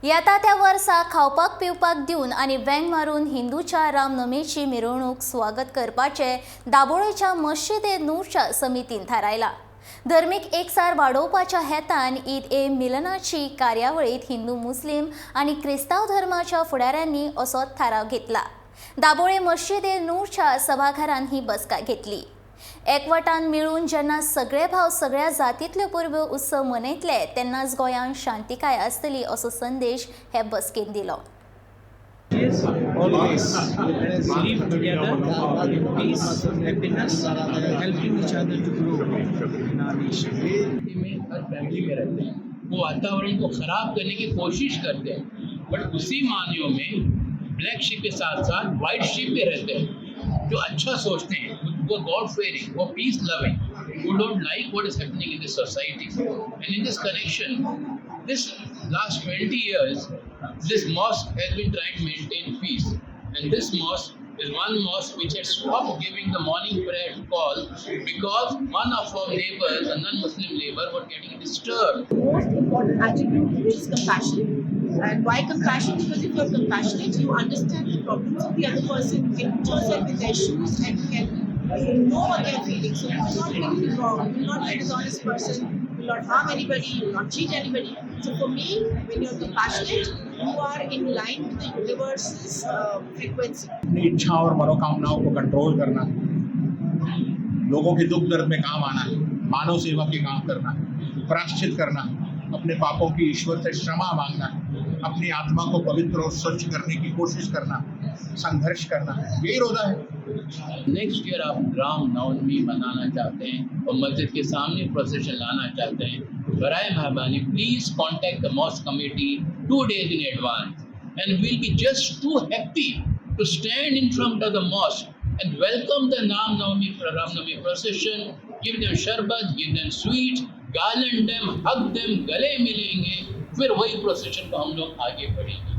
येता त्या वर्सा खावपाक पिवपाक दिवन आनी वेंग मारून हिंदूच्या रामनमीची मिरवणूक स्वागत करपाचे दाबोळेच्या मस्जिद ए नूरच्या समितीन थारायला। धर्मीक एकसार वाडोवपाच्या हेतान ईद ए मिलनाची कार्यावळीत हिंदू मुस्लिम आनी क्रिस्तांव धर्माच्या फुडाऱ्यांनी असो थाराव घेतला। दाबोळे मस्जिद ए नूरच्या सभाघरान ही बसका घेतली। एकवटान मिळून जेन्ना सगळे भाव सगळ्या जातींतल्यो परबो उत्सव मनयतले तेन्नाच गोंयांत शांतिकाय आसतली असो संदेश हे बसकेन दिलो। Always live together in peace, happiness, helping each other to grow in our nation. में हर फैमिली में रहते हैं, वो वातावरण को खराब करने की कोशिश करते हैं, बट उसी मानियों में ब्लैक शीप के साथ साथ वाइट शीप भी रहते हैं जो अच्छा सोचते हैं, वो गॉड फेयरिंग, वो peace loving, who don't like what is happening in this society. And in this connection, this last 20 years, this mosque has been trying to maintain peace. And this mosque is one mosque which had stopped giving the morning prayer call because one of our neighbors, a non-Muslim neighbor, was getting disturbed. The most important attribute is compassion. And why compassion? Because if you're compassionate, you understand the problems of the other person, you can put yourself in their shoes and you can know what they're feeling. So you will not do anything wrong, you will not be a dishonest person, you will not harm anybody, you will not cheat anybody. So for me, when you're compassionate, you are in line with the universe's frequency. अपनी इच्छाओं और मनोकामनाओं को control करना, लोगों के दुख दर्द में काम आना, मानव सेवा के काम करना, प्रायश्चित करना, अपने पापों की ईश्वर से क्षमा मांगना, अपनी आत्मा को पवित्र और स्वच्छ करने की कोशिश करना, संघर्ष करना, यही रोजा है। नेक्स्ट ईयर आप राम नवमी मनाना चाहते हैं और मस्जिद के सामने प्रोसेशन लाना चाहते हैं, बराए मेहरबानी please contact the mosque committee 2 days in advance and we'll be just too happy to stand in front of the mosque and welcome the Ram Navami procession, give them sharbat, give them sweets, garland them, hug them, गले मिलेंगे, फिर वही procession को हम लोग आगे बढ़ेंगे।